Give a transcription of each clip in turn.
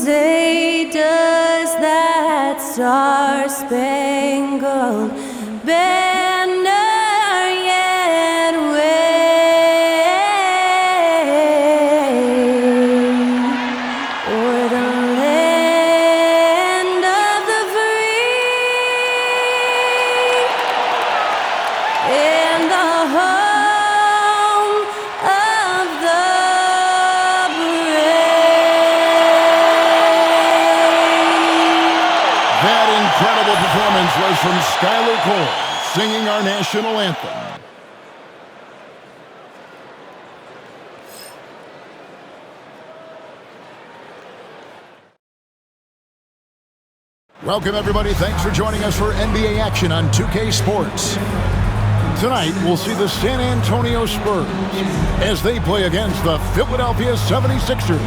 say, does that star-spangled banner yet wave o'er the land of the free and the home of the brave? That incredible performance was from Skylar Cole, singing our national anthem. Welcome, everybody. Thanks for joining us for NBA action on 2K Sports. Tonight, we'll see the San Antonio Spurs as they play against the Philadelphia 76ers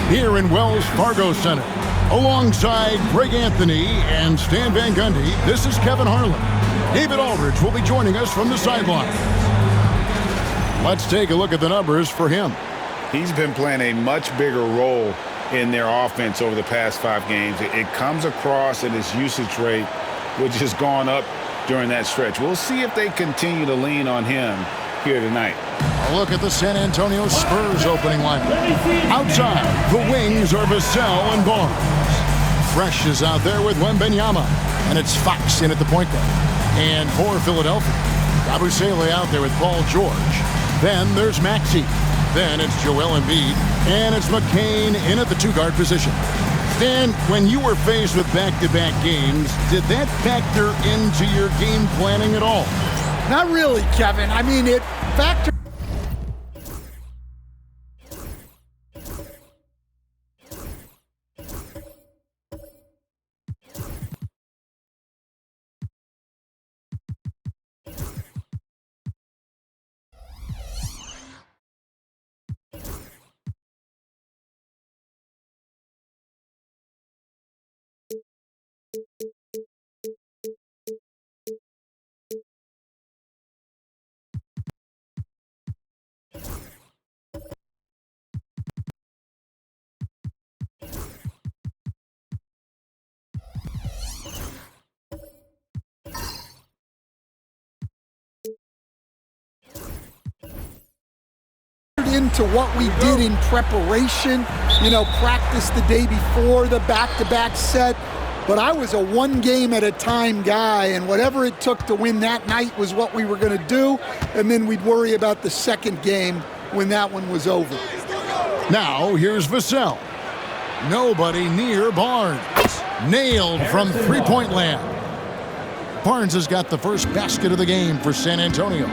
here in Wells Fargo Center. Alongside Greg Anthony and Stan Van Gundy, this is Kevin Harlan. David Aldridge will be joining us from the sideline. Let's take a look at the numbers for him. He's been playing a much bigger role in their offense over the past 5 games. It comes across in his usage rate, which has gone up during that stretch. We'll see if they continue to lean on him here tonight. A look at the San Antonio Spurs opening lineup. Outside, the wings are Vassell and Barnes. Fresh is out there with Wembanyama, and it's Fox in at the point guard. And for Philadelphia, Yabusele out there with Paul George. Then there's Maxey. Then it's Joel Embiid, and it's McCain in at the 2-guard position. Stan, when you were faced with back-to-back games, did that factor into your game planning at all? Not really, Kevin. I mean, it factored. Into what we did in preparation, practice the day before the back-to-back set. But I was a one-game-at-a-time guy, and whatever it took to win that night was what we were going to do, and then we'd worry about the second game when that one was over. Now, here's Vassell. Nobody near Barnes. Nailed from three-point land. Barnes has got the first basket of the game for San Antonio.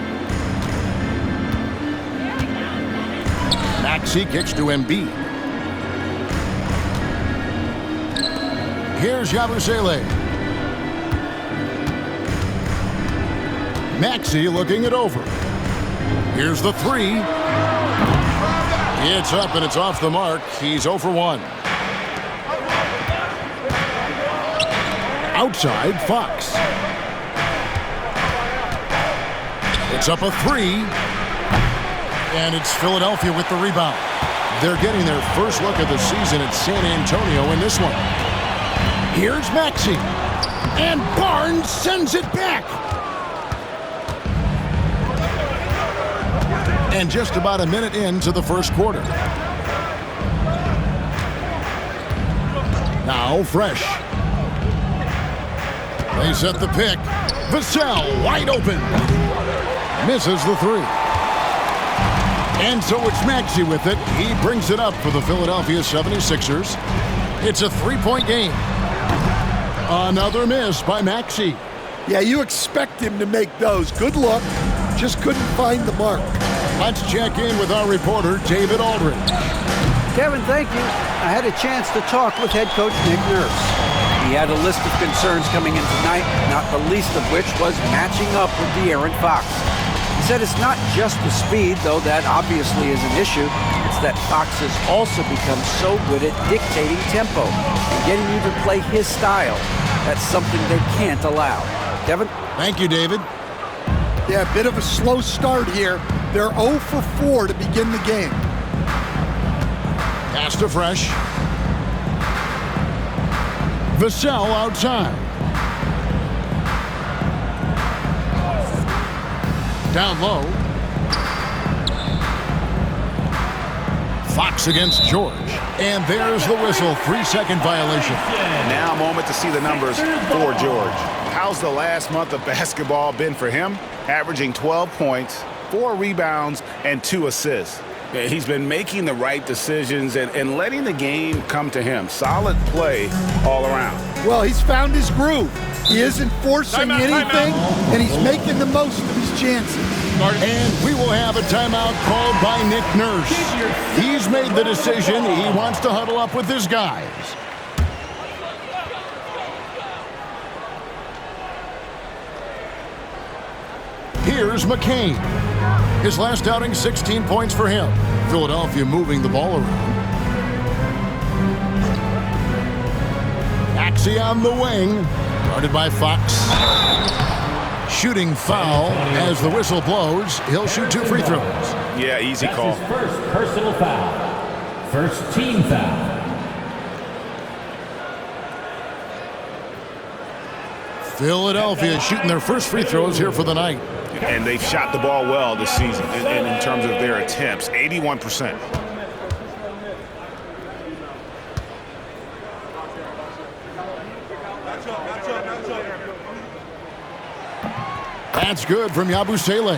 Maxey kicks to Embiid. Here's Yabusele. Maxey looking it over. Here's the 3. It's up and it's off the mark. He's 0 for 1. Outside, Fox. It's up a 3. And it's Philadelphia with the rebound. They're getting their first look of the season at San Antonio in this one. Here's Maxey. And Barnes sends it back. And just about a minute into the first quarter. Now Fresh. They set the pick. Vassell wide open. Misses the 3. And so it's Maxey with it. He brings it up for the Philadelphia 76ers. It's a 3-point game. Another miss by Maxey. Yeah, you expect him to make those. Good look. Just couldn't find the mark. Let's check in with our reporter, David Aldridge. Kevin, thank you. I had a chance to talk with head coach Nick Nurse. He had a list of concerns coming in tonight, not the least of which was matching up with De'Aaron Fox. He said it's not just the speed, though that obviously is an issue. It's that Fox has also become so good at dictating tempo and getting you to play his style. That's something they can't allow. Kevin? Thank you, David. Yeah, a bit of a slow start here. They're 0 for 4 to begin the game. Pass to Fresh. Vassell outside. Down low. Fox against George. And there's the whistle. 3-second violation. Now a moment to see the numbers for George. How's the last month of basketball been for him? Averaging 12 points, 4 rebounds, and 2 assists. He's been making the right decisions and letting the game come to him. Solid play all around. Well, he's found his groove. He isn't forcing anything, and he's making the most of his chances. And we will have a timeout called by Nick Nurse. He's made the decision. He wants to huddle up with his guys. Here's McCain. His last outing, 16 points for him. Philadelphia moving the ball around. Maxey on the wing. Guarded by Fox. Shooting foul as the whistle blows. He'll shoot 2 free throws. Yeah, easy call. That's his first personal foul. First team foul. Philadelphia shooting their first free throws here for the night. And they've shot the ball well this season in terms of their attempts, 81%. That's good from Yabusele.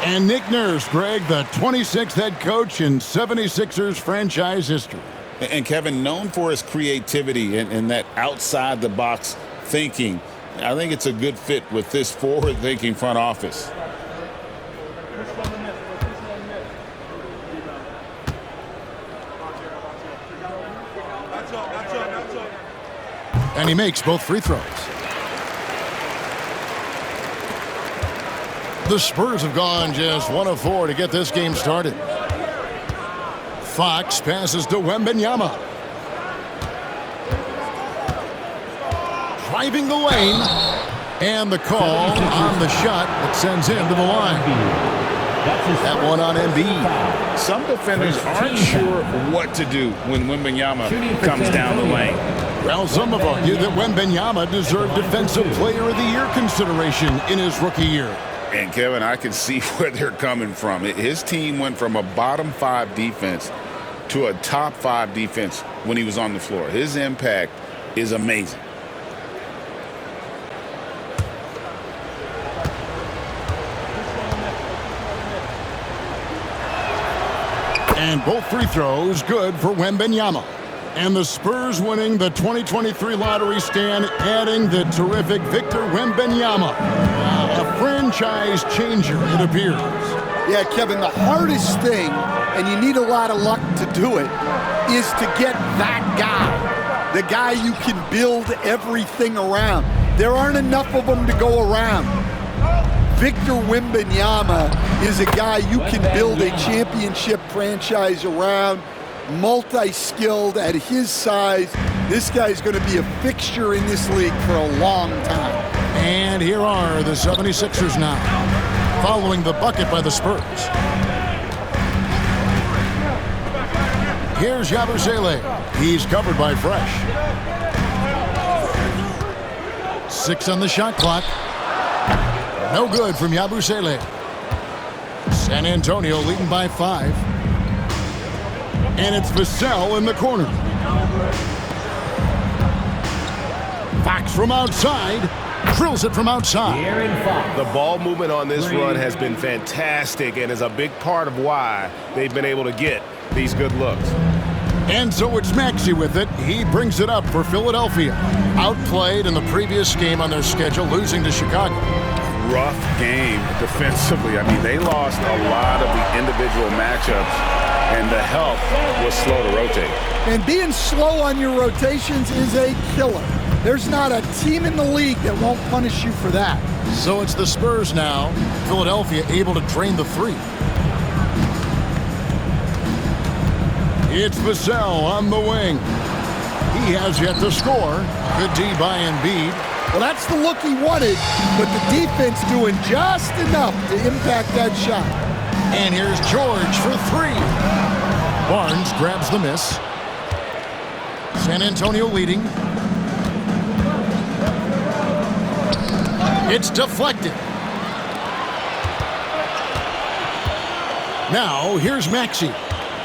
And Nick Nurse, Greg, the 26th head coach in 76ers franchise history. And Kevin, known for his creativity and that outside-the-box thinking, I think it's a good fit with this forward-thinking front office. And he makes both free throws. The Spurs have gone just 1 of 4 to get this game started. Fox passes to Wembanyama. Driving the lane. And the call on the shot that sends him to the line. That one on Embiid. Some defenders aren't sure what to do when Wembanyama comes down the lane. Well, some have argued that Wembanyama deserved Defensive Player of the Year consideration in his rookie year. And, Kevin, I can see where they're coming from. His team went from a bottom 5 defense to a top 5 defense when he was on the floor. His impact is amazing. And both free throws good for Wembanyama. And the Spurs winning the 2023 lottery stand, adding the terrific Victor Wembanyama. A franchise changer, it appears. Yeah, Kevin, the hardest thing, and you need a lot of luck to do it, is to get that guy. The guy you can build everything around. There aren't enough of them to go around. Victor Wembanyama is a guy you can build a championship franchise around, multi-skilled at his size. This guy's going to be a fixture in this league for a long time. And here are the 76ers now, following the bucket by the Spurs. Here's Yabusele. He's covered by Fresh. 6 on the shot clock. No good from Yabusele. San Antonio leading by 5. And it's Vassell in the corner. Fox from outside. Drills it from outside. The ball movement on this run has been fantastic and is a big part of why they've been able to get these good looks. And so it's Maxey with it. He brings it up for Philadelphia. Outplayed in the previous game on their schedule, losing to Chicago. Rough game defensively. I mean, they lost a lot of the individual matchups, and the help was slow to rotate. And being slow on your rotations is a killer. There's not a team in the league that won't punish you for that. So it's the Spurs now. Philadelphia able to drain the 3. It's Vassell on the wing. He has yet to score. Good D by Embiid. Well, that's the look he wanted, but the defense doing just enough to impact that shot. And here's George for 3. Barnes grabs the miss. San Antonio leading. It's deflected. Now, here's Maxey.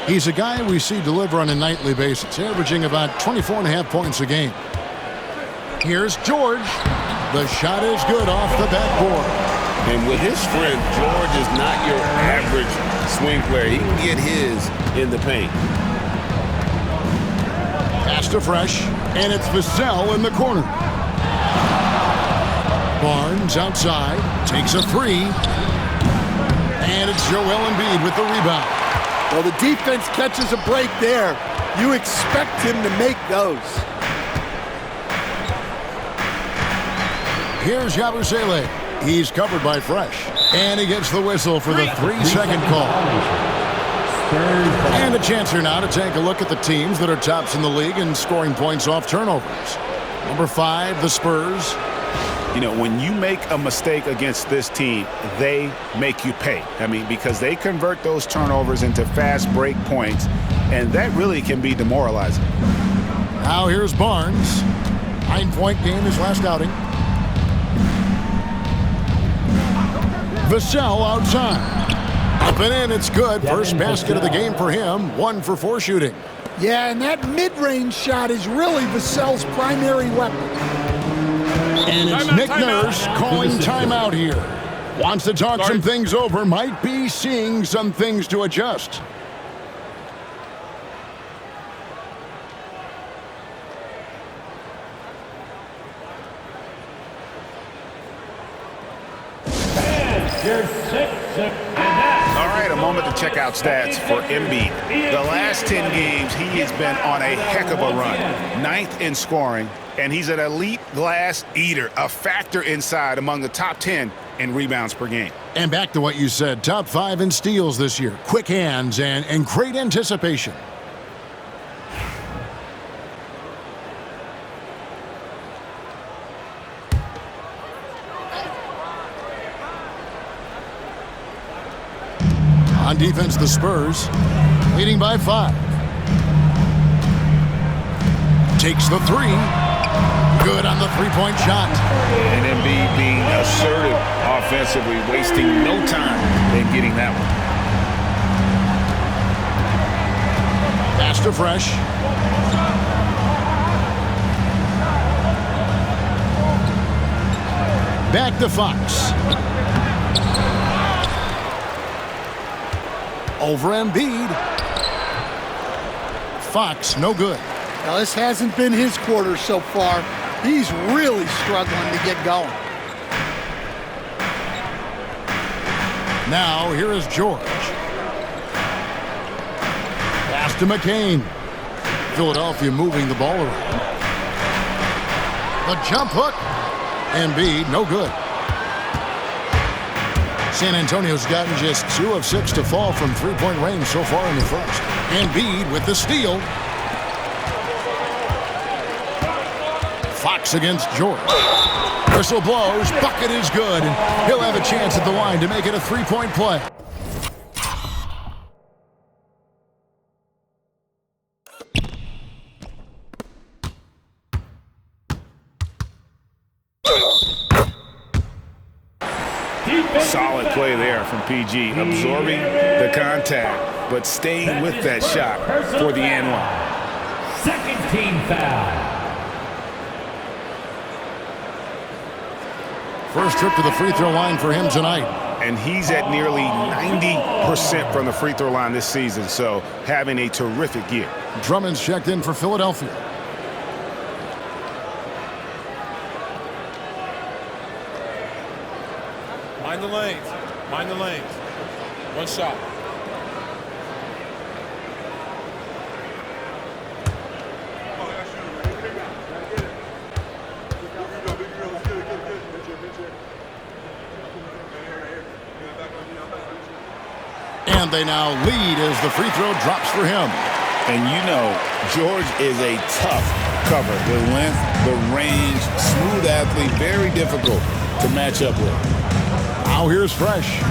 He's a guy we see deliver on a nightly basis, averaging about 24.5 points a game. Here's George. The shot is good off the backboard. And with his strength, George is not your average swing player. He can get his in the paint. Pass to Fresh, and it's Vassell in the corner. Barnes outside, takes a three. And it's Joel Embiid with the rebound. Well, the defense catches a break there. You expect him to make those. Here's Yabusele. He's covered by Fresh. And he gets the whistle for the 3-second call. And a chance here now to take a look at the teams that are tops in the league in scoring points off turnovers. Number 5, the Spurs. You know, when you make a mistake against this team, they make you pay. I mean, because they convert those turnovers into fast break points, and that really can be demoralizing. Now here's Barnes. 9-point game his last outing. Vassell outside. Up and in, it's good. First basket of the game for him. 1 for 4 shooting. Yeah, and that mid-range shot is really Vassell's primary weapon. And it's Nick Nurse calling timeout here. Wants to talk some things over. Might be seeing some things to adjust. All right, a moment to check out stats for Embiid. The last 10 games, he has been on a heck of a run. 9th in scoring, and he's an elite glass eater, a factor inside among the top 10 in rebounds per game. And back to what you said, top 5 in steals this year. Quick hands and great anticipation. On defense, the Spurs leading by 5. Takes the 3. Good on the three-point shot. And Embiid being assertive offensively, wasting no time in getting that one. Pass to Fresh. Back to Fox. Over Embiid. Fox, no good. Now, this hasn't been his quarter so far. He's really struggling to get going. Now, here is George. Pass to McCain. Philadelphia moving the ball around. The jump hook. Embiid, no good. San Antonio's gotten just 2 of 6 to fall from three-point range so far in the first. Embiid with the steal. Fox against George. Whistle blows. Bucket is good. And he'll have a chance at the line to make it a three-point play. Solid play there from PG, absorbing the contact, but staying with that shot for the and one. Second team foul. First trip to the free throw line for him tonight. And he's at nearly 90% from the free throw line this season, so having a terrific year. Drummond's checked in for Philadelphia. Mind the lanes. Mind the lanes. One shot. And they now lead as the free throw drops for him. And you know, George is a tough cover. The length, the range, smooth athlete, very difficult to match up with. Now here's Fresh.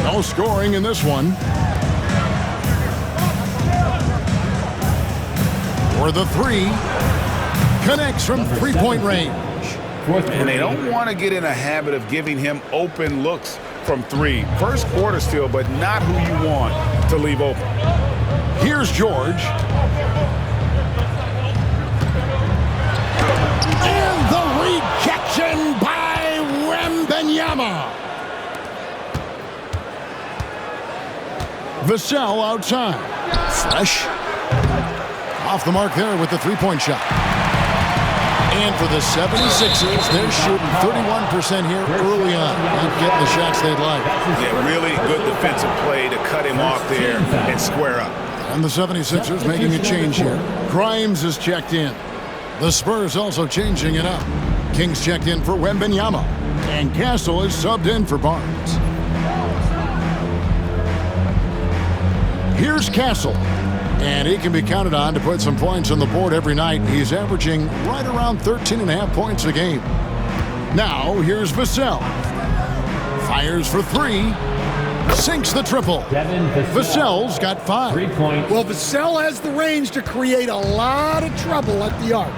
No scoring in this one. For the 3. Connects from three-point range. Fourth And they quarter. don't want to get in a habit of giving him open looks from three. First quarter still, but not who you want to leave open. Here's George. And the rejection by Wembanyama. Vassell outside. Fresh. Off the mark there with the three-point shot. And for the 76ers, they're shooting 31% here early on. Not getting the shots they'd like. Yeah, really good defensive play to cut him off there and square up. And the 76ers making a change here. Grimes is checked in. The Spurs also changing it up. Kings checked in for Wembanyama. And Castle is subbed in for Barnes. Here's Castle. And he can be counted on to put some points on the board every night. He's averaging right around 13.5 points a game. Now, here's Vassell. Fires for three. Sinks the triple. Vassell's got 5. 3 points. Well, Vassell has the range to create a lot of trouble at the arc.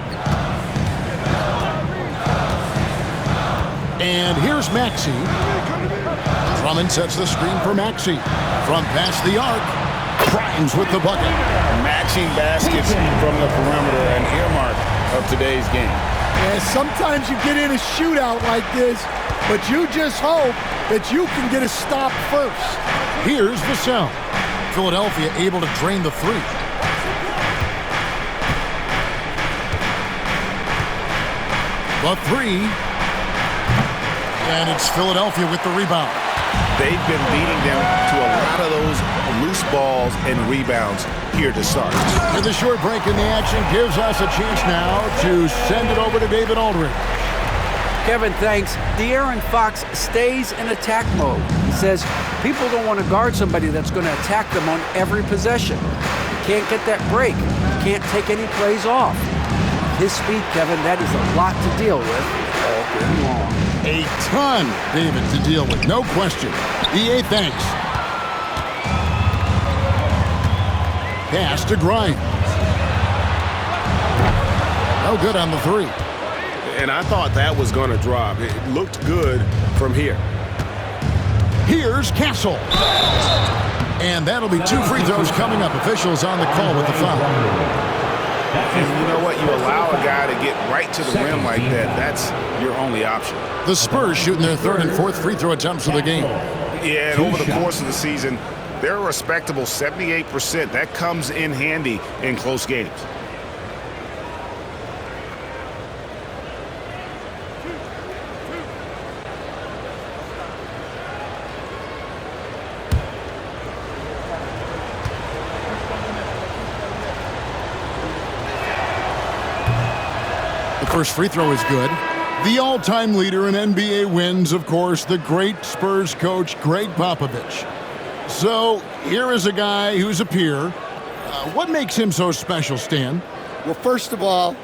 And here's Maxey. Drummond sets the screen for Maxey. From past the arc, Grimes with the bucket. Matching baskets from the perimeter, an earmark of today's game. And sometimes you get in a shootout like this, but you just hope that you can get a stop first. Here's Vassell. Philadelphia able to drain the three. The three. And it's Philadelphia with the rebound. They've been beating them to a lot of those loose balls and rebounds here to start. With a short break in the action gives us a chance now to send it over to David Aldridge. Kevin, thanks. De'Aaron Fox stays in attack mode. He says people don't want to guard somebody that's going to attack them on every possession. You can't get that break. You can't take any plays off. His speed, Kevin, that is a lot to deal with all game long. A ton, David, to deal with, no question. EA, thanks. Pass to Grimes. No good on the three. And I thought that was going to drop. It looked good from here. Here's Castle. And that'll be 2 free throws coming up. Officials on the call with the foul. And you know what? You allow a guy to get right to the rim like that. That's your only option. The Spurs shooting their 3rd and 4th free throw attempts of the game. Yeah, and over the course of the season, they're a respectable 78%. That comes in handy in close games. First free throw is good. The all-time leader in NBA wins, of course, the great Spurs coach, Greg Popovich. So here is a guy who's a peer. What makes him so special, Stan? Well, first of all,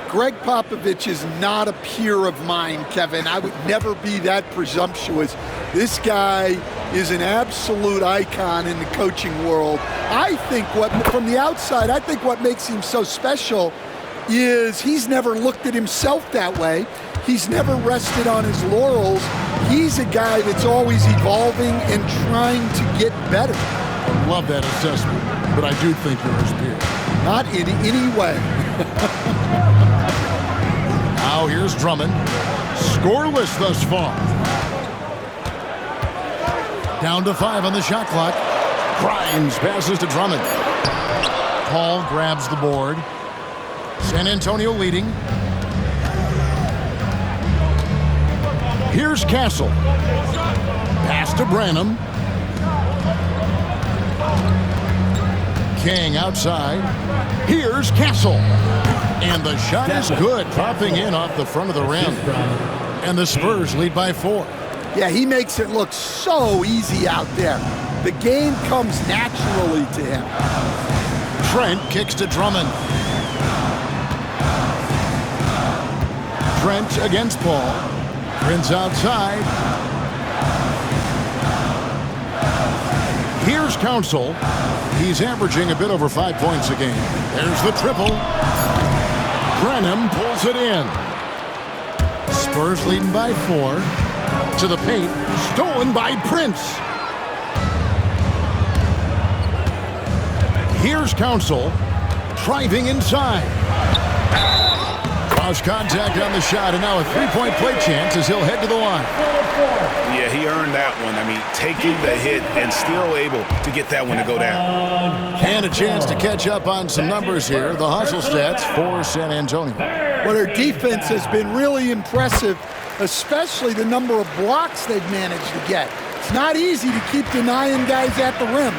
Greg Popovich is not a peer of mine, Kevin. I would never be that presumptuous. This guy is an absolute icon in the coaching world. I think from the outside, I think what makes him so special is he's never looked at himself that way. He's never rested on his laurels. He's a guy that's always evolving and trying to get better. I love that assessment, but I do think you're his peer. Not in any way. Now here's Drummond. Scoreless thus far. Down to 5 on the shot clock. Grimes passes to Drummond. Paul grabs the board. San Antonio leading. Here's Castle. Pass to Branham. King outside. Here's Castle. And the shot is good, popping in off the front of the rim. And the Spurs lead by 4. Yeah, he makes it look so easy out there. The game comes naturally to him. Trent kicks to Drummond. Trent against Paul. Prince outside. Here's Council. He's averaging a bit over 5 points a game. There's the triple. Branham pulls it in. Spurs leading by 4. To the paint. Stolen by Prince. Here's Council. Driving inside. Cross contact on the shot, and now a three-point play chance as he'll head to the line. Yeah, he earned that one. I mean, taking the hit and still able to get that one to go down. And a chance to catch up on some numbers here. The hustle stats for San Antonio. Well, their defense has been really impressive, especially the number of blocks they've managed to get. It's not easy to keep denying guys at the rim.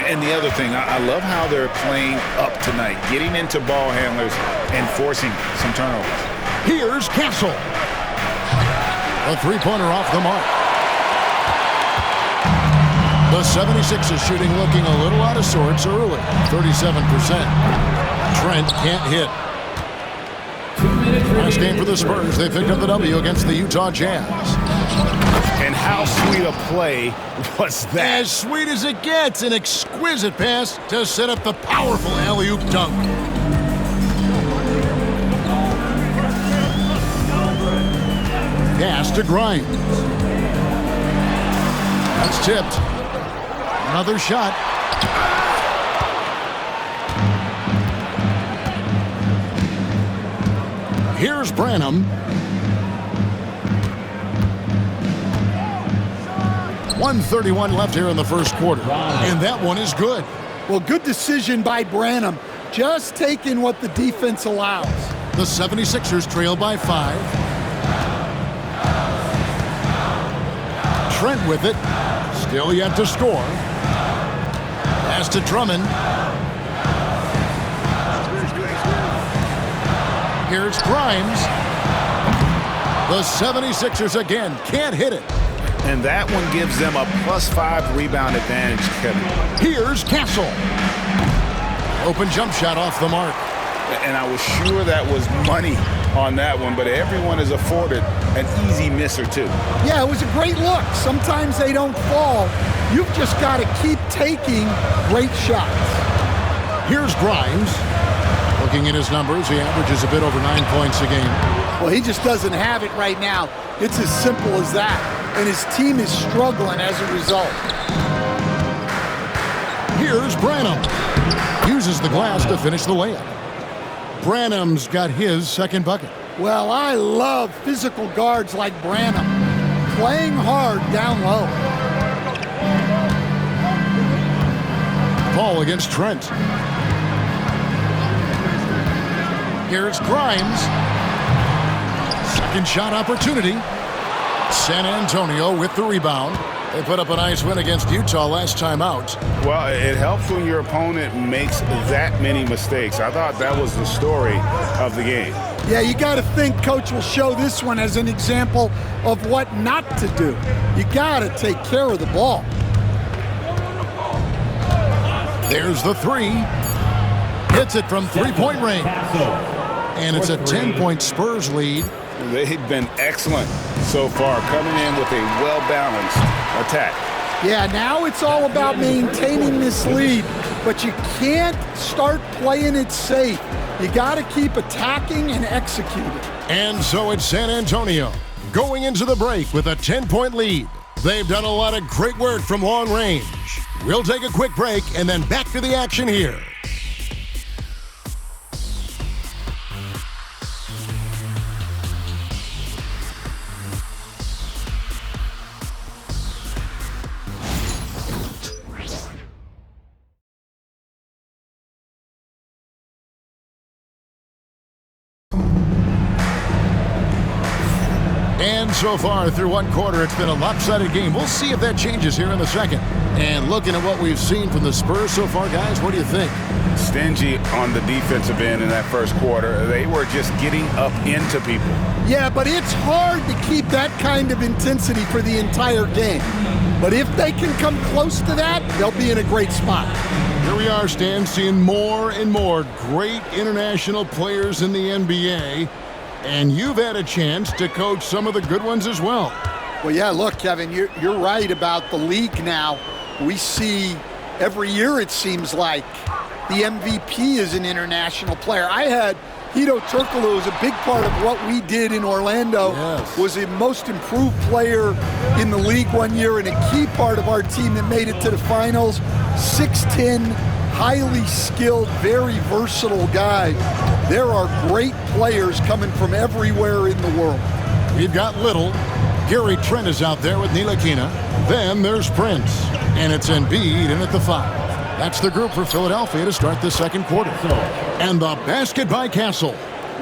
And the other thing, I love how they're playing up tonight, getting into ball handlers and forcing some turnovers. Here's Castle. A three-pointer off the mark. The 76ers shooting looking a little out of sorts early, 37%. Trent can't hit. Last game for the Spurs, they picked up the W against the Utah Jazz. And how sweet a play was that? As sweet as it gets, an exquisite pass to set up the powerful alley-oop dunk. Pass to Grimes. That's tipped. Another shot. Here's Branham. 1:31 left here in the first quarter. And that one is good. Well, good decision by Branham. Just taking what the defense allows. The 76ers trail by 5. Trent with it. Still yet to score. Pass to Drummond. Here's Grimes. The 76ers again can't hit it. And that one gives them a +5 rebound advantage, Kevin. Here's Castle. Open jump shot off the mark. And I was sure that was money on that one, but everyone is afforded an easy miss or two. Yeah, it was a great look. Sometimes they don't fall. You've just got to keep taking great shots. Here's Grimes. Looking at his numbers, he averages a bit over 9 points a game. Well, he just doesn't have it right now. It's as simple as that. And his team is struggling as a result. Here's Branham. Uses the glass to finish the layup. Branham's got his second bucket. Well, I love physical guards like Branham. Playing hard down low. Ball against Trent. Here's Grimes. Second shot opportunity. San Antonio with the rebound. They put up a nice win against Utah last time out. Well, it helps when your opponent makes that many mistakes. I thought that was the story of the game. Yeah, you got to think Coach will show this one as an example of what not to do. You got to take care of the ball. There's the three. Hits it from three-point range. And it's a 10-point Spurs lead. They've been excellent so far, coming in with a well-balanced attack. Yeah, now it's all about maintaining this lead, but you can't start playing it safe. You got to keep attacking and executing. And so it's San Antonio going into the break with a 10-point lead. They've done a lot of great work from long range. We'll take a quick break and then back to the action here. And so far through one quarter, it's been a lopsided game. We'll see if that changes here in the second. And looking at what we've seen from the Spurs so far, guys, what do you think? Stingy on the defensive end in that first quarter. They were just getting up into people. Yeah, but it's hard to keep that kind of intensity for the entire game. But if they can come close to that, they'll be in a great spot. Here we are, Stan, seeing more and more great international players in the NBA. And you've had a chance to coach some of the good ones as well. Well, yeah, look, Kevin, you're right about the league now. We see every year, it seems like, the MVP is an international player. I had Hito Turkoglu is a big part of what we did in Orlando. Yes. Was a most improved player in the league one year and a key part of our team that made it to the finals. 6'10", highly skilled, very versatile guy. There are great players coming from everywhere in the world. We've got Little. Gary Trent is out there with Ntilikina. Then there's Prince. And it's Embiid in at the 5. That's the group for Philadelphia to start the second quarter. And the basket by Castle.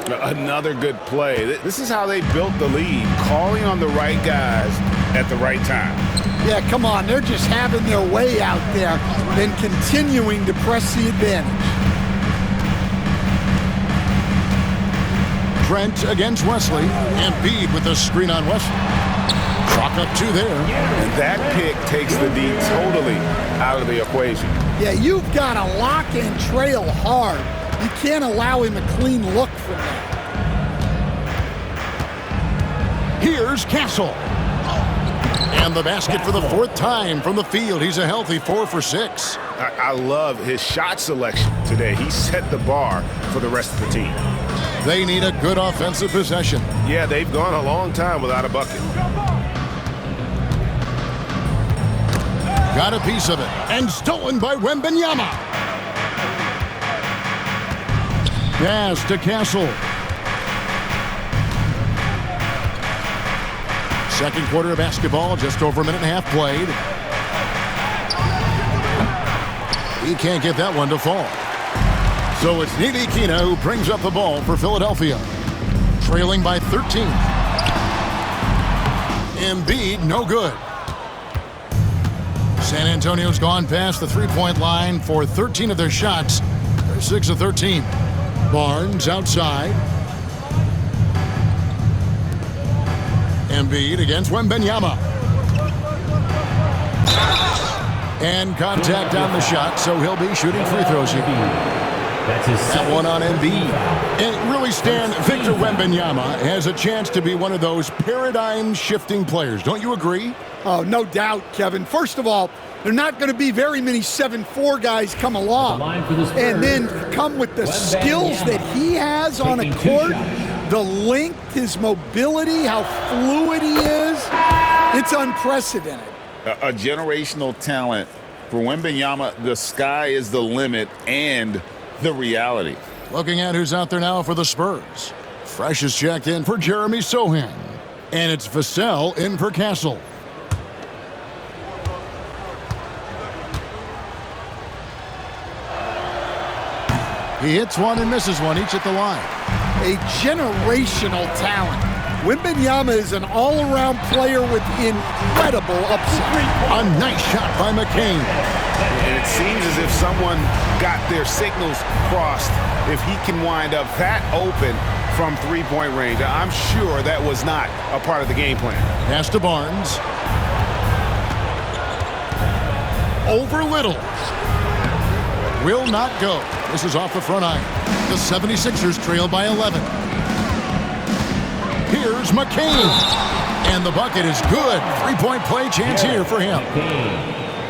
Another good play. This is how they built the lead, calling on the right guys at the right time. Yeah, come on. They're just having their way out there and continuing to press the advantage. Trent against Wesley. Embiid with the screen on Wesley. Chalk up 2 there. And that pick takes the D totally out of the equation. Yeah, you've got to lock and trail hard. You can't allow him a clean look from that. Here's Castle. And the basket for the 4th time from the field. He's a healthy 4 for 6. I love his shot selection today. He set the bar for the rest of the team. They need a good offensive possession. Yeah, they've gone a long time without a bucket. Got a piece of it. And stolen by Wembanyama. Pass to Castle. Second quarter of basketball, just over a minute and a half played. He can't get that one to fall. So it's Ntilikina who brings up the ball for Philadelphia. Trailing by 13. Embiid, no good. San Antonio's gone past the three-point line for 13 of their shots. They're 6 of 13. Barnes outside. Embiid against Wembanyama. And contact on the shot, so he'll be shooting free throws here. That one on Embiid. And really, Stan, Victor Wembanyama has a chance to be one of those paradigm-shifting players. Don't you agree? Oh, no doubt, Kevin. First of all, there are not going to be very many 7'4" guys come along and then come with the skills that he has on a court, the length, his mobility, how fluid he is. It's unprecedented. A generational talent. For Wembanyama, the sky is the limit and the reality. Looking at who's out there now for the Spurs. Fresh is checked in for Jeremy Sohan. And it's Vassell in for Castle. He hits one and misses one, each at the line. A generational talent. Wembanyama is an all-around player with incredible upside. A nice shot by McCain. And it seems as if someone got their signals crossed. If he can wind up that open from three-point range, I'm sure that was not a part of the game plan. Pass to Barnes. Over Little. Will not go. This is off the front iron. The 76ers trail by 11. Here's McCain. And the bucket is good. Three-point play chance here for him.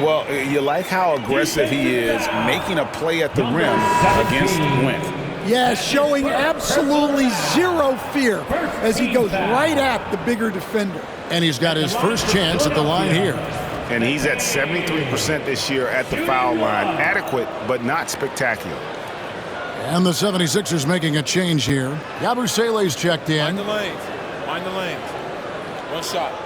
Well, you like how aggressive he is making a play at the rim against Wentz. Yeah, showing absolutely zero fear as he goes right at the bigger defender. And he's got his first chance at the line here. And he's at 73% this year at the foul line. Adequate, but not spectacular. And the 76ers making a change here. Yabusele's checked in. Mind the lanes. Mind the lanes. One shot.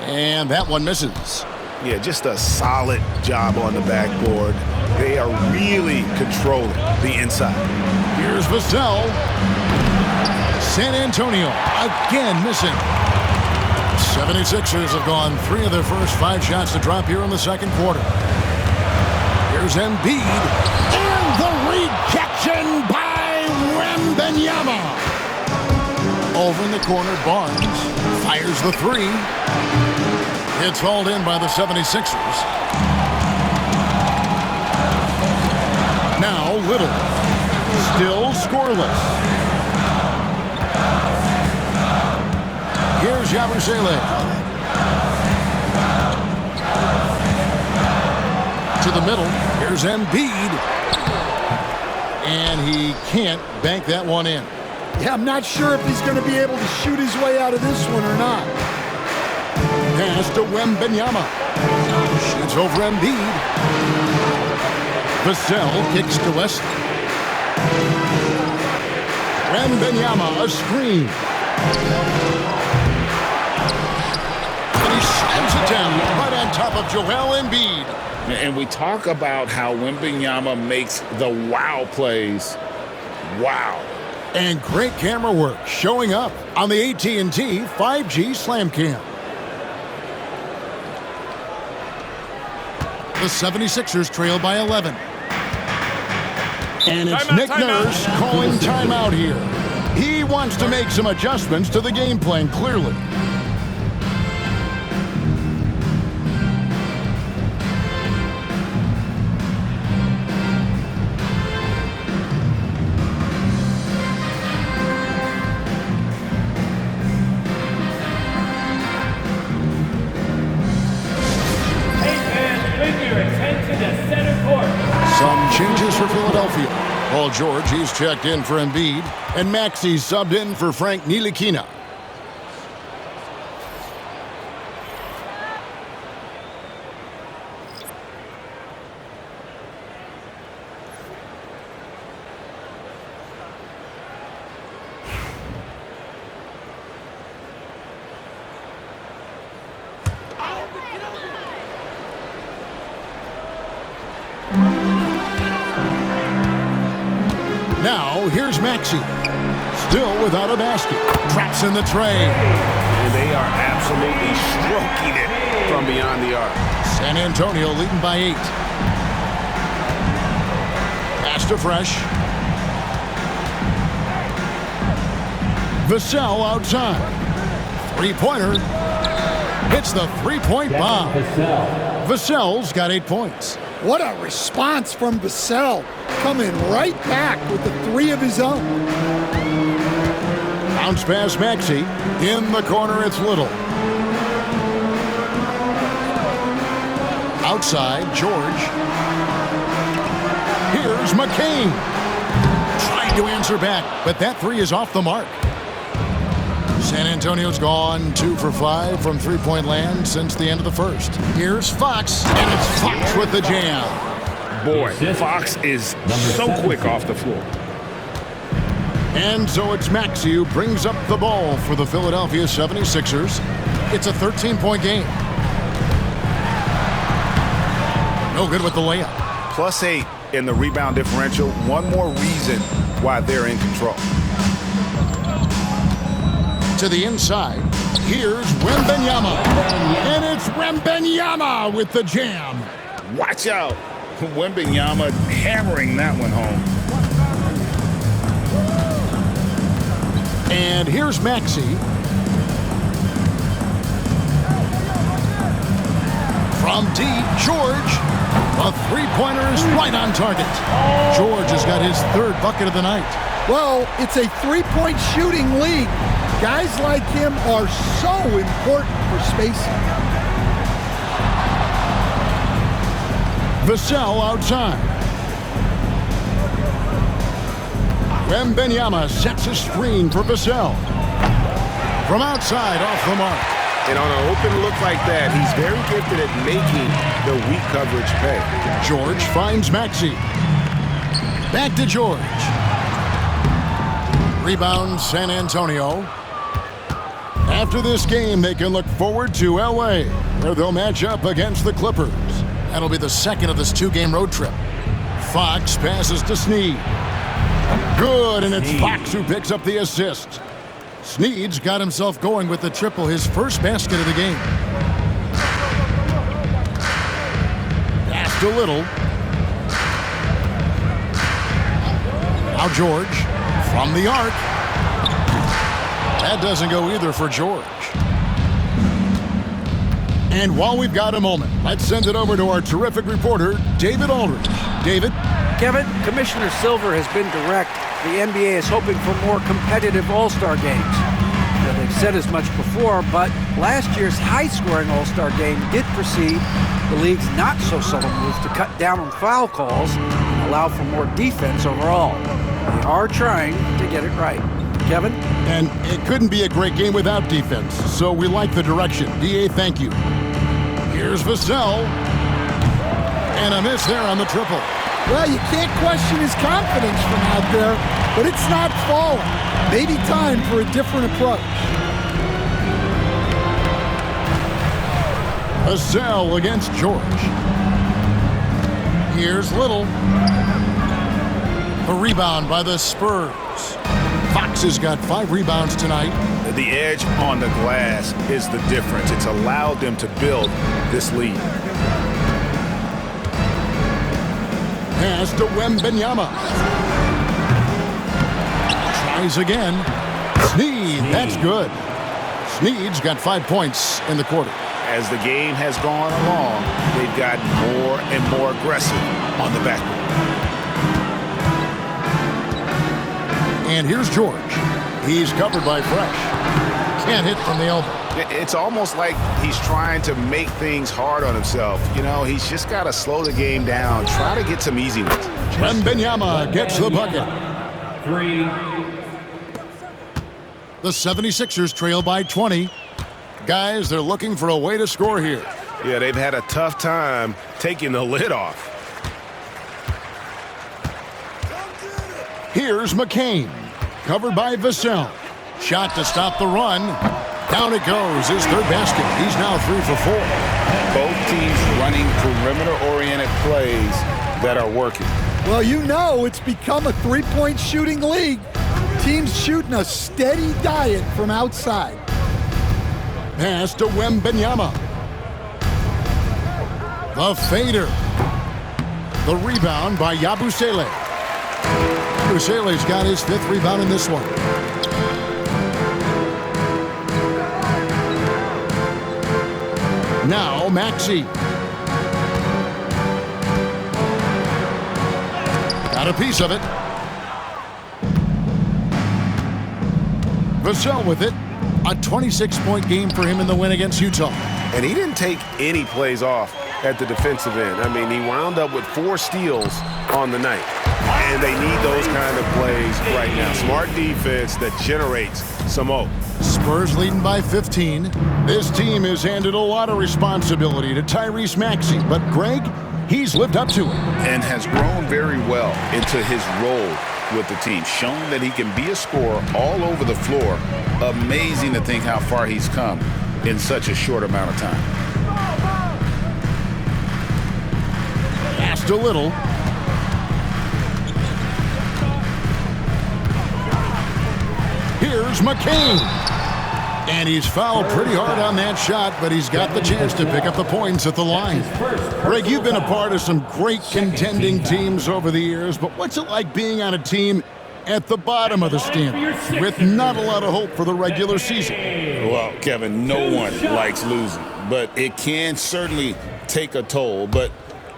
And that one misses. Yeah, just a solid job on the backboard. They are really controlling the inside. Here's Vassell. San Antonio again missing. 76ers have gone 3 of their first 5 shots to drop here in the second quarter. Here's Embiid. And the rejection by Wembanyama. Over in the corner, Barnes fires the 3. It's hauled in by the 76ers. Now Little. Still scoreless. Yabusele. To the middle. Here's Embiid. And he can't bank that one in. Yeah, I'm not sure if he's going to be able to shoot his way out of this one or not. Pass to Wembanyama. Shoots over Embiid. Vassell kicks to West. Wembanyama, a screen. And he slams it down right on top of Joel Embiid. And we talk about how Wembanyama makes the wow plays. Wow. And great camera work showing up on the AT&T 5G Slam Cam. The 76ers trail by 11. And it's Nick Nurse calling timeout here. He wants to make some adjustments to the game plan, clearly. Some changes for Philadelphia. Paul George, he's checked in for Embiid. And Maxey subbed in for Frank Ntilikina. Now, here's Maxey. Still without a basket. Traps in the tray. And they are absolutely stroking it from beyond the arc. San Antonio leading by 8. Pass to Fresh. Vassell outside. Three-pointer. Hits the three-point bomb. Vassell's got 8 points. What a response from Vassell, coming right back with the 3 of his own. Bounce pass Maxey. In the corner, it's Little. Outside, George. Here's McCain. Trying to answer back, but that 3 is off the mark. San Antonio's gone 2 for 5 from three-point land since the end of the first. Here's Fox, and it's Fox with the jam. Boy, Fox is so quick off the floor. And so it's Maxey who brings up the ball for the Philadelphia 76ers. It's a 13-point game. No good with the layup. +8 in the rebound differential. One more reason why they're in control. To the inside, here's Wembanyama. And it's Wembanyama with the jam. Watch out. Wembanyama hammering that one home. And here's Maxey. From deep, George. A three-pointer is right on target. George has got his 3rd bucket of the night. Well, it's a three-point shooting league. Guys like him are so important for spacing. Vassell outside. Wembanyama sets a screen for Vassell. From outside, off the mark. And on an open look like that, he's very gifted at making the weak coverage pay. George finds Maxey. Back to George. Rebound San Antonio. After this game, they can look forward to L.A., where they'll match up against the Clippers. That'll be the second of this 2-game road trip. Fox passes to Snead. Good, and it's Fox who picks up the assist. Snead's got himself going with the triple, his first basket of the game. Pass to Little. Now George from the arc. That doesn't go either for George. And while we've got a moment, let's send it over to our terrific reporter, David Aldridge. David? Kevin, Commissioner Silver has been direct. The NBA is hoping for more competitive All-Star games. The They've said as much before, but last year's high-scoring All-Star game did precede the league's not-so-subtle move to cut down on foul calls and allow for more defense overall. They are trying to get it right. Kevin? And it couldn't be a great game without defense, so we like the direction. DA, thank you. Here's Vassell. And a miss there on the triple. Well, you can't question his confidence from out there, but it's not falling. Maybe time for a different approach. Vassell against George. Here's Little. A rebound by the Spurs. Fox has got 5 rebounds tonight. The edge on the glass is the difference. It's allowed them to build this lead. Pass to Wembanyama. Tries again. Sneed, that's good. Sneed's got 5 points in the quarter. As the game has gone along, they've gotten more and more aggressive on the backboard. And here's George. He's covered by Fresh. Can't hit from the elbow. It's almost like he's trying to make things hard on himself. You know, he's just got to slow the game down, try to get some easy ones. Wembanyama gets the bucket. 3. The 76ers trail by 20. Guys, they're looking for a way to score here. Yeah, they've had a tough time taking the lid off. Here's McCain. Covered by Vassell. Shot to stop the run. Down it goes. His third basket. He's now 3 for 4. Both teams running perimeter-oriented plays that are working. Well, you know it's become a three-point shooting league. Teams shooting a steady diet from outside. Pass to Wembanyama. The fader. The rebound by Yabusele. Yabusele's got his 5th rebound in this one. Now Maxey. Got a piece of it. Vassell with it. A 26-point game for him in the win against Utah. And he didn't take any plays off at the defensive end. I mean, he wound up with 4 steals on the night. And they need those kind of plays right now. Smart defense that generates some hope. Spurs leading by 15. This team has handed a lot of responsibility to Tyrese Maxey, but Greg, he's lived up to it. And has grown very well into his role with the team, shown that he can be a scorer all over the floor. Amazing to think how far he's come in such a short amount of time. Passed a little. Here's McCain. And he's fouled pretty hard on that shot, but he's got the chance to pick up the points at the line. Greg, you've been a part of some great contending teams over the years, but what's it like being on a team at the bottom of the standings with not a lot of hope for the regular season? Well, Kevin, no one likes losing, but it can certainly take a toll. But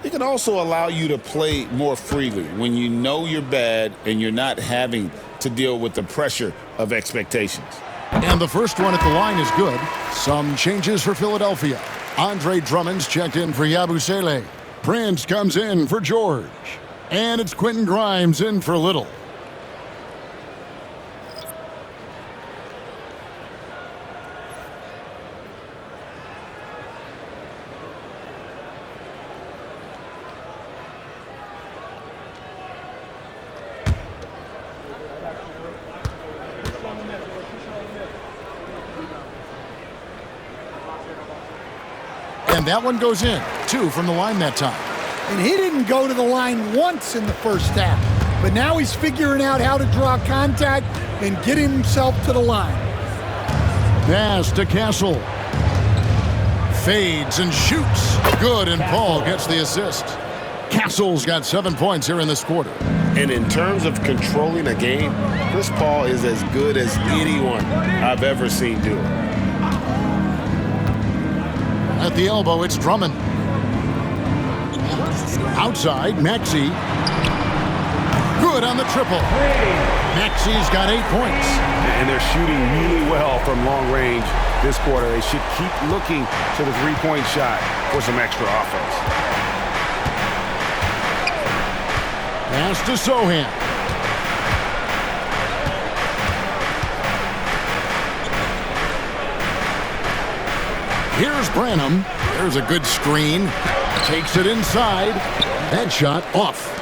it can also allow you to play more freely when you know you're bad and you're not having to deal with the pressure of expectations. And the first one at the line is good. Some changes for Philadelphia. Andre Drummond's checked in for Yabusele. Prince comes in for George. And it's Quentin Grimes in for Little. And that one goes in. 2 from the line that time. And he didn't go to the line once in the first half. But now he's figuring out how to draw contact and get himself to the line. Pass to Castle. Fades and shoots. Good, and Paul gets the assist. Castle's got 7 points here in this quarter. And in terms of controlling a game, Chris Paul is as good as anyone I've ever seen do it. At the elbow, it's Drummond. Outside, Maxey. Good on the triple. Maxey's got 8 points. And they're shooting really well from long range this quarter. They should keep looking to the three-point shot for some extra offense. Pass to Sohan. Here's Branham. There's a good screen. Takes it inside. That shot off.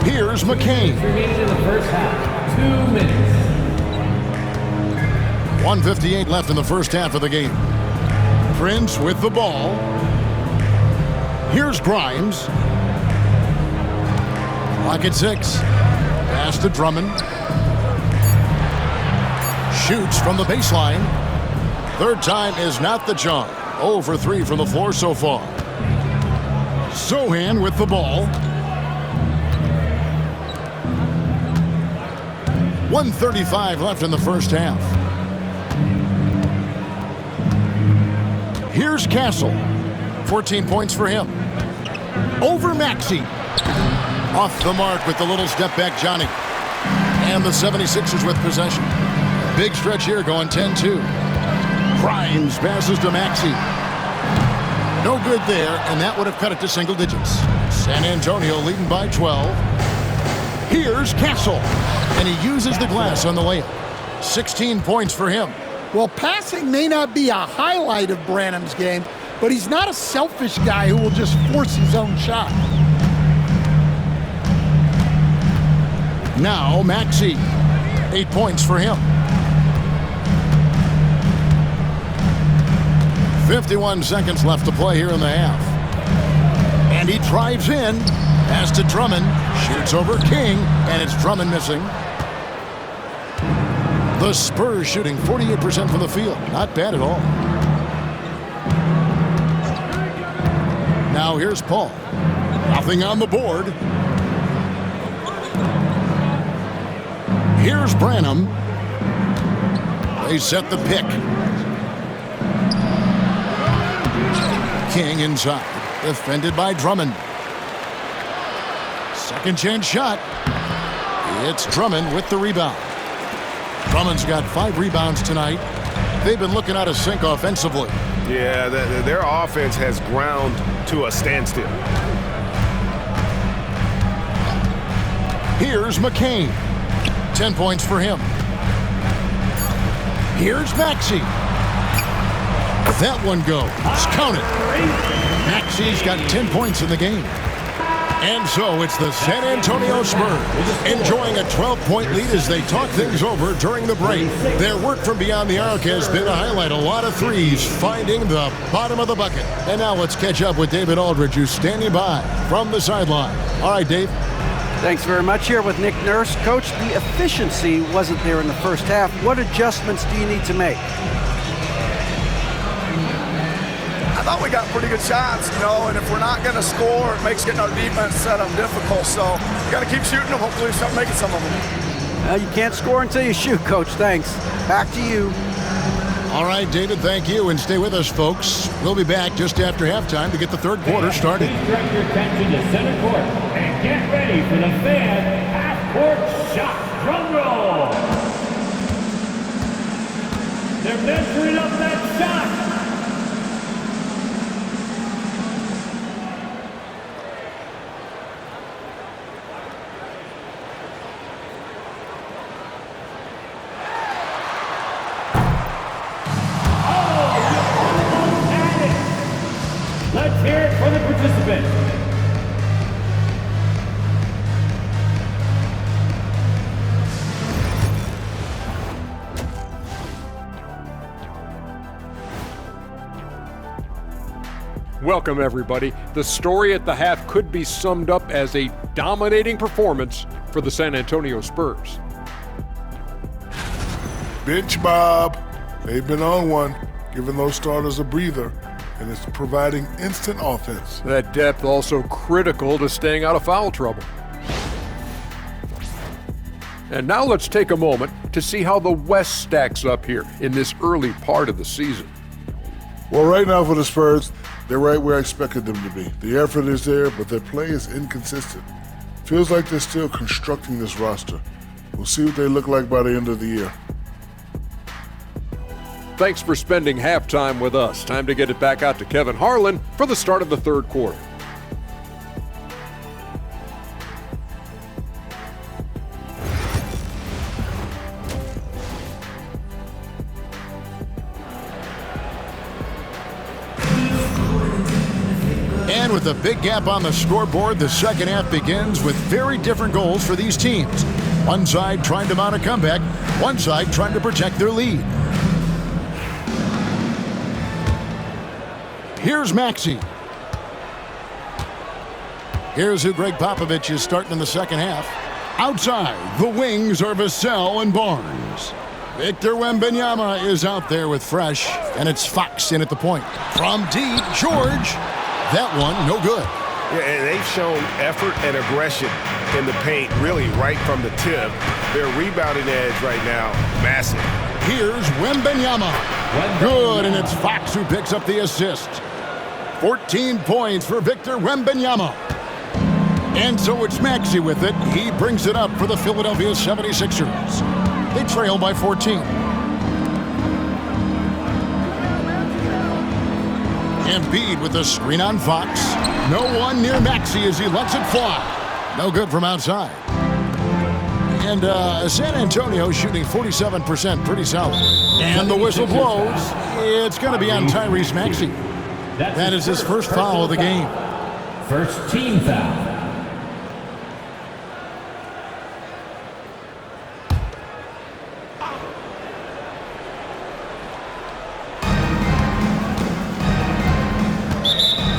Here's McCain. Remaining in the first half. 2 minutes. 1:58 left in the first half of the game. Prince with the ball. Here's Grimes. Clock at 6. Pass to Drummond. Shoots from the baseline. Third time is not the charm. 0 for 3 from the floor so far. Sohan with the ball. 1:35 left in the first half. Here's Castle. 14 points for him. Over Maxey. Off the mark with the little step back Johnny. And the 76ers with possession. Big stretch here going 10-2. Grimes passes to Maxey. No good there, and that would have cut it to single digits. San Antonio leading by 12. Here's Castle, and he uses the glass on the layup. 16 points for him. Well, passing may not be a highlight of Branham's game, but he's not a selfish guy who will just force his own shot. Now Maxey, 8 points for him. 51 seconds left to play here in the half. And he drives in. Pass to Drummond. Shoots over King. And it's Drummond missing. The Spurs shooting 48% from the field. Not bad at all. Now here's Paul. Nothing on the board. Here's Branham. They set the pick. King inside. Defended by Drummond. Second chance shot. It's Drummond with the rebound. Drummond's got 5 rebounds tonight. They've been looking out of sync offensively. Yeah, their offense has ground to a standstill. Here's McCain. 10 points for him. Here's Maxey. That one goes. Count it. Maxey's got 10 points in the game. And so it's the San Antonio Spurs enjoying a 12-point lead as they talk things over during the break. Their work from beyond the arc has been a highlight. A lot of threes finding the bottom of the bucket. And now let's catch up with David Aldridge, who's standing by from the sideline. All right, Dave. Thanks very much. Here with Nick Nurse. Coach, the efficiency wasn't there in the first half. What adjustments do you need to make? I thought we got pretty good shots, and if we're not going to score, it makes getting our defense set up difficult. So we got to keep shooting them. Hopefully we start making some of them. You can't score until you shoot, Coach. Thanks. Back to you. All right, David, thank you, and stay with us, folks. We'll be back just after halftime to get the third quarter started. Please direct your attention to center court and get ready for the fan half-court shot. Drum roll. They're measuring up that shot. Let's hear it for the participant. Welcome, everybody. The story at the half could be summed up as a dominating performance for the San Antonio Spurs. Bench Bob. They've been on one, giving those starters a breather, and it's providing instant offense. That depth also critical to staying out of foul trouble. And now let's take a moment to see how the West stacks up here in this early part of the season. Well, right now for the Spurs, They're right where I expected them to be. The effort is there, but their play is inconsistent. Feels like they're still constructing this roster. We'll see what they look like by the end of the year. Thanks for spending halftime with us. Time to get it back out to Kevin Harlan for the start of the third quarter. And with a big gap on the scoreboard, the second half begins with very different goals for these teams. One side trying to mount a comeback, one side trying to protect their lead. Here's Maxey. Here's who Greg Popovich is starting in the second half. Outside, the wings are Vassell and Barnes. Victor Wembanyama is out there with Fresh, and it's Fox in at the point. From deep, George. That one, no good. Yeah, and they've shown effort and aggression in the paint, really right from the tip. Their rebounding edge right now, massive. Here's Wembanyama. Good, and it's Fox who picks up the assist. 14 points for Victor Wembanyama. And so it's Maxey with it. He brings it up for the Philadelphia 76ers. They trail by 14. Embiid with a screen on Fox. No one near Maxey as he lets it fly. No good from outside. And San Antonio shooting 47%, pretty solid. And the whistle blows. It's going to be on Tyrese Maxey. That is his first foul of the game. First team foul.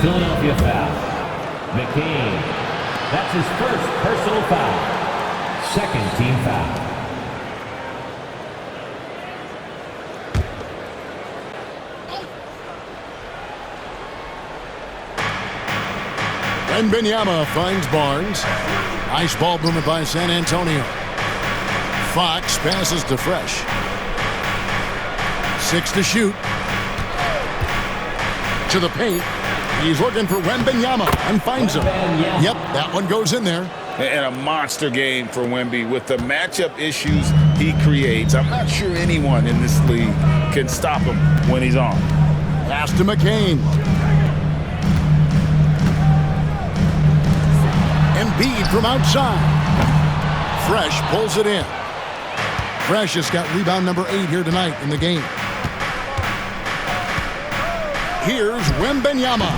Philadelphia foul. McCain. That's his first personal foul. Second team foul. Wembanyama finds Barnes. Nice ball movement by San Antonio. Fox passes to Fresh. 6 to shoot. To the paint. He's looking for Wembanyama and finds him. Yep, that one goes in there. And a monster game for Wemby with the matchup issues he creates. I'm not sure anyone in this league can stop him when he's on. Pass to McCain. Embiid from outside. Fresh pulls it in. Fresh has got rebound number 8 here tonight in the game. Here's Wembanyama.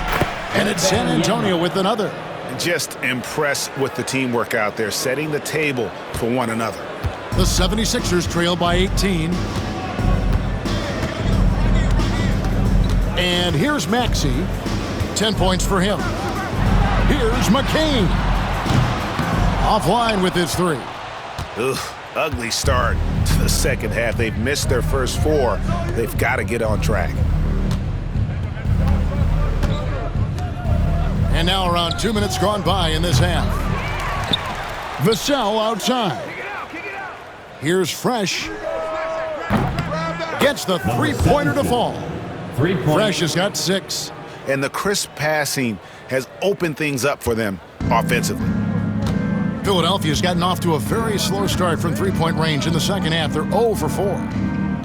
And it's San Antonio with another. Just impressed with the teamwork out there, setting the table for one another. The 76ers trail by 18. And here's Maxey. 10 points for him. Here's McCain. Offline with his 3. Ugh, ugly start to the second half. They've missed their first 4. They've got to get on track. And now around 2 minutes gone by in this half. Vassell outside. Here's Fresh. Gets the three-pointer to fall. Fresh has got 6. And the crisp passing has opened things up for them offensively. Philadelphia's gotten off to a very slow start from three-point range in the second half. They're 0 for 4.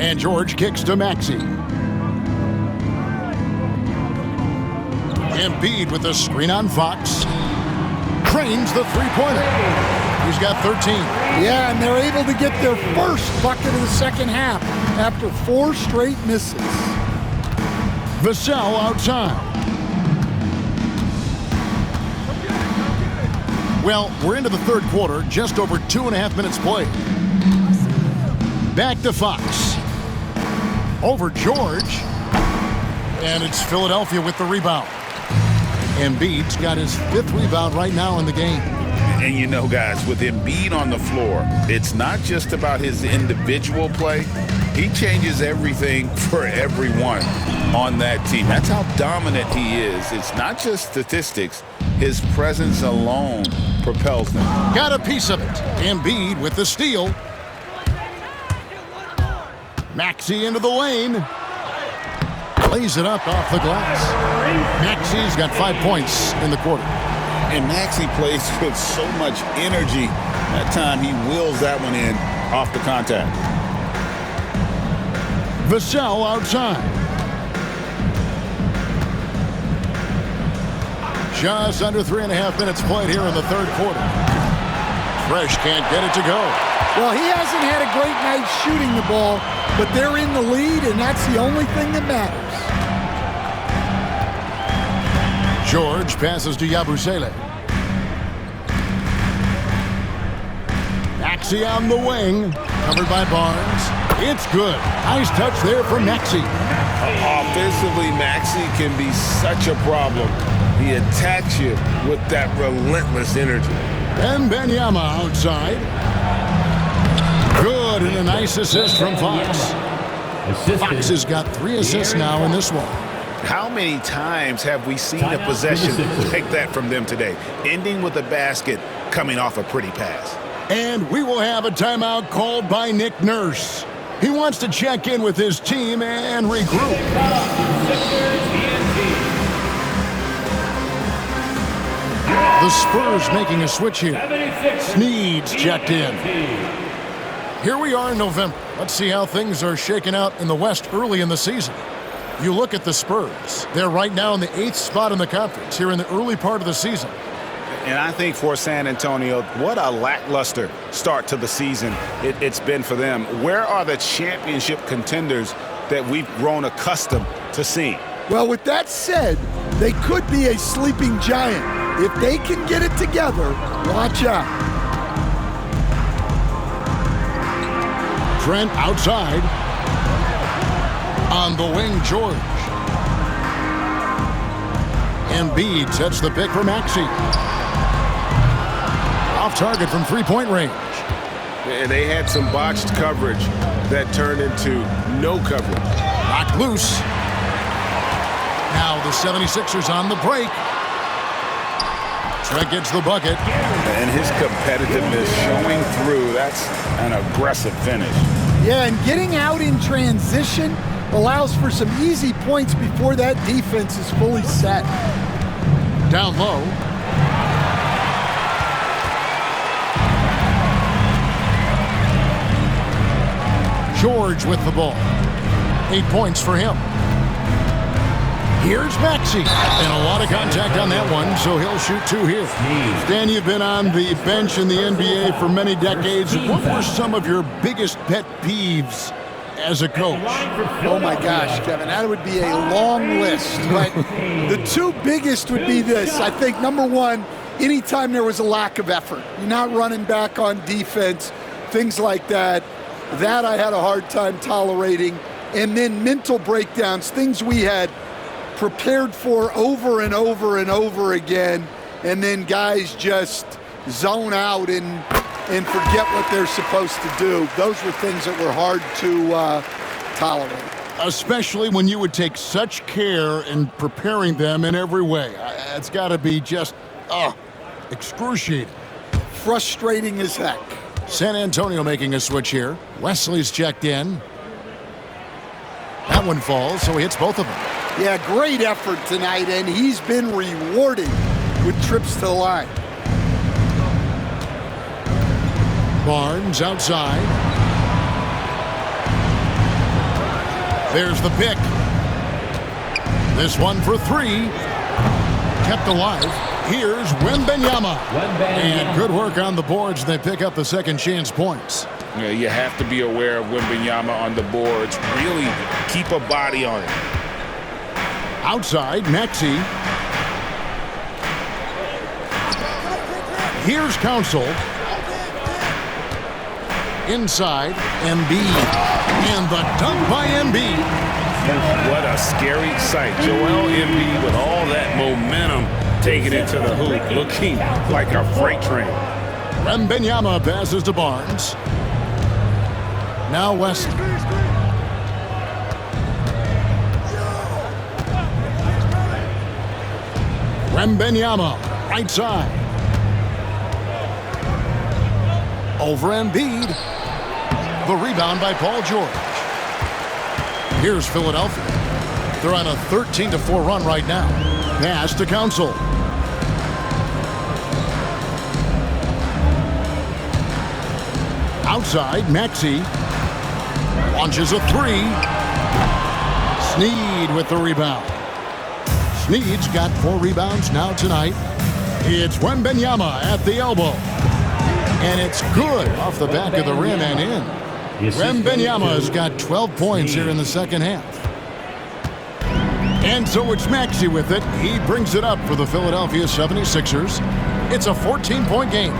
And George kicks to Maxey. Embiid with a screen on Fox. Cranes the three-pointer. He's got 13. Yeah, and they're able to get their first bucket of the second half after 4 straight misses. Vassell outside. Well, we're into the third quarter, just over 2.5 minutes played. Back to Fox. Over George. And it's Philadelphia with the rebound. Embiid's got his 5th rebound right now in the game. And you know, guys, with Embiid on the floor, it's not just about his individual play. He changes everything for everyone on that team. That's how dominant he is. It's not just statistics. His presence alone propels them. Got a piece of it. Embiid with the steal. Lays it up off the glass. Maxi's got 5 points in the quarter. And Maxey plays with so much energy. That time he wheels that one in off the contact. Vassell outside. Just under 3.5 minutes played here in the third quarter. Fresh can't get it to go. Well, he hasn't had a great night shooting the ball, but they're in the lead, and that's the only thing that matters. George passes to Yabusele. Maxey on the wing, covered by Barnes. It's good. Nice touch there from Maxey. Offensively, Maxey can be such a problem. He attacks you with that relentless energy. And Wembanyama outside. Good, and a nice assist from Fox. Fox has got 3 assists now in this one. How many times have we seen a possession like that from them today? Ending with a basket, coming off a pretty pass. And we will have a timeout called by Nick Nurse. He wants to check in with his team and regroup. The Spurs making a switch here. Sneed's checked in. Here we are in November. Let's see how things are shaking out in the West early in the season. You look at the Spurs. They're right now in the 8th spot in the conference here in the early part of the season. And I think for San Antonio, what a lackluster start to the season it's been for them. Where are the championship contenders that we've grown accustomed to seeing? Well, with that said, they could be a sleeping giant. If they can get it together, watch out. Trent outside. On the wing, George. Embiid sets the pick for Maxey. Off target from 3-point range. And they had some botched coverage that turned into no coverage. Knocked loose. Now the 76ers on the break. Trent gets the bucket. And his competitiveness showing through. That's an aggressive finish. Yeah, and getting out in transition allows for some easy points before that defense is fully set. Down low. George with the ball. 8 points for him. Here's Maxey. And a lot of contact on that one, so he'll shoot 2 here. Stan, you've been on the bench in the NBA for many decades. What were some of your biggest pet peeves as a coach? Oh my gosh, Kevin, that would be a long list. But the 2 biggest would be this. I think number 1, anytime there was a lack of effort, you're not running back on defense, things like that. That I had a hard time tolerating. And then mental breakdowns, things we had prepared for over and over and over again, and then guys just zone out and forget what they're supposed to do. Those were things that were hard to tolerate. Especially when you would take such care in preparing them in every way. It's got to be just, excruciating. Frustrating as heck. San Antonio making a switch here. Wesley's checked in. That one falls, so he hits both of them. Yeah, great effort tonight, and he's been rewarded with trips to the line. Barnes outside. There's the pick. This one for 3. Kept alive. Here's Wembanyama. And good work on the boards. They pick up the second chance points. Yeah, you have to be aware of Wembanyama on the boards. Really keep a body on it. Outside, Maxey. Here's Council. Inside, Embiid. And the dunk by Embiid. What a scary sight. Joel Embiid with all that momentum taking it to the hoop, looking like a freight train. Wembanyama passes to Barnes. Now Wesley. Wembanyama, right side. Over Embiid. The rebound by Paul George. Here's Philadelphia. They're on a 13-4 run right now. Pass to Council. Outside, Maxey launches a three. Sneed with the rebound. Sneed's got 4 rebounds now tonight. It's Wembanyama at the elbow. And it's good off the back of the rim and in. Wembanyama's got 12 points here in the second half. And so it's Maxey with it. He brings it up for the Philadelphia 76ers. It's a 14-point game.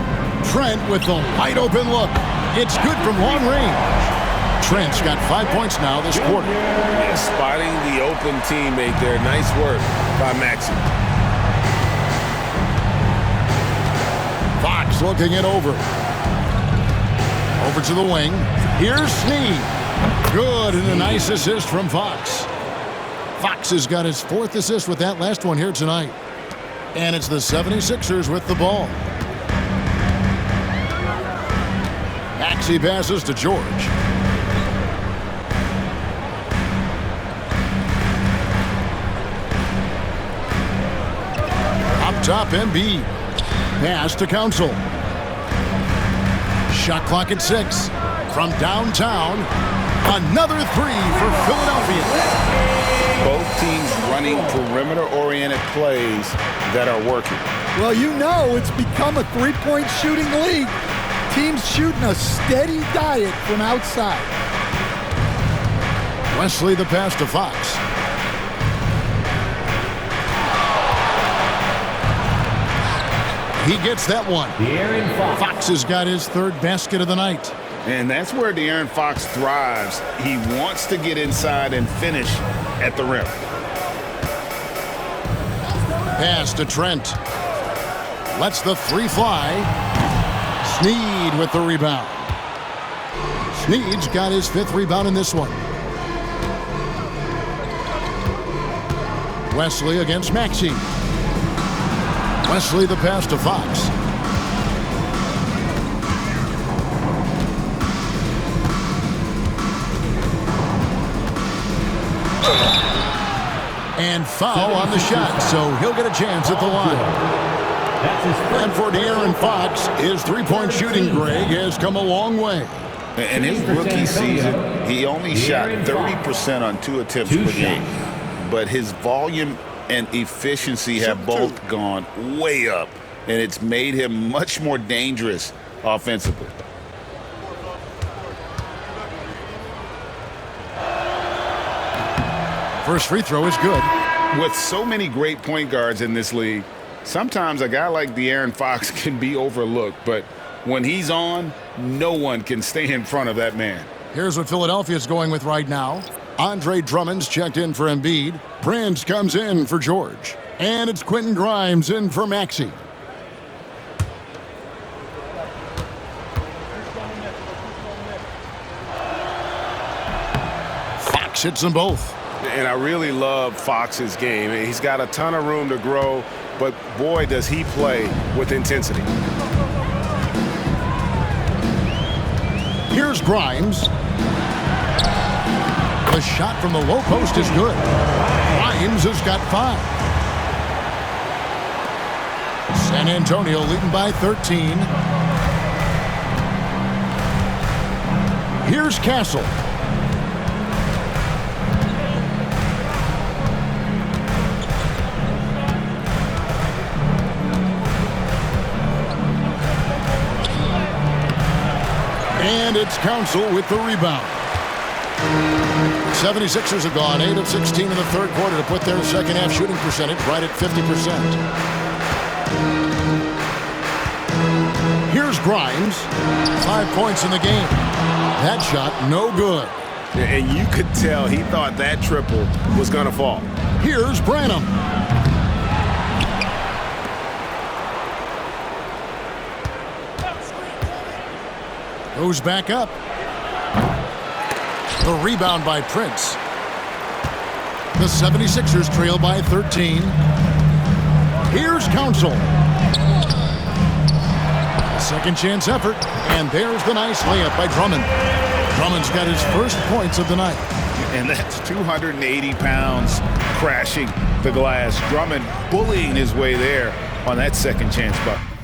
Trent with the wide open look. It's good from long range. Trent's got 5 points now this quarter. Yeah, spotting the open teammate there. Nice work by Maxey. Fox looking it over. Over to the wing. Here's Sneed. Good, and a nice assist from Fox. Fox has got his 4th assist with that last one here tonight. And it's the 76ers with the ball. Maxey passes to George. Up top, Embiid. Pass to Council. Shot clock at 6. From downtown, another 3 for Philadelphia. Both teams running perimeter-oriented plays that are working. Well, you know it's become a three-point shooting league. Teams shooting a steady diet from outside. Wesley the pass to Fox. He gets that one. Fox has got his 3rd basket of the night. And that's where De'Aaron Fox thrives. He wants to get inside and finish at the rim. Pass to Trent. Lets the 3 fly. Sneed with the rebound. Sneed's got his 5th rebound in this one. Wesley against Maxey. Wesley the pass to Fox. And foul on the shot, so he'll get a chance at the line. And for De'Aaron Fox, his 3-point shooting, Greg, has come a long way. In his rookie season, he only shot 30% on 2 attempts per game. But his volume and efficiency have both gone way up, and it's made him much more dangerous offensively. First free throw is good. With so many great point guards in this league, sometimes a guy like De'Aaron Fox can be overlooked, but when he's on, no one can stay in front of that man. Here's what Philadelphia's going with right now. Andre Drummond's checked in for Embiid. Prince comes in for George. And it's Quentin Grimes in for Maxey. Fox hits them both. And I really love Fox's game. He's got a ton of room to grow, but boy, does he play with intensity. Here's Grimes. The shot from the low post is good. Grimes has got 5. San Antonio leading by 13. Here's Castle. And it's Council with the rebound. 76ers have gone 8 of 16 in the 3rd quarter to put their second half shooting percentage right at 50%. Here's Grimes. 5 points in the game. That shot, no good. And you could tell he thought that triple was going to fall. Here's Branham. Goes back up. The rebound by Prince. The 76ers trail by 13. Here's Council. Second chance effort, and there's the nice layup by Drummond. Drummond's got his first points of the night. And that's 280 pounds crashing the glass. Drummond bullying his way there on that second chance bucket.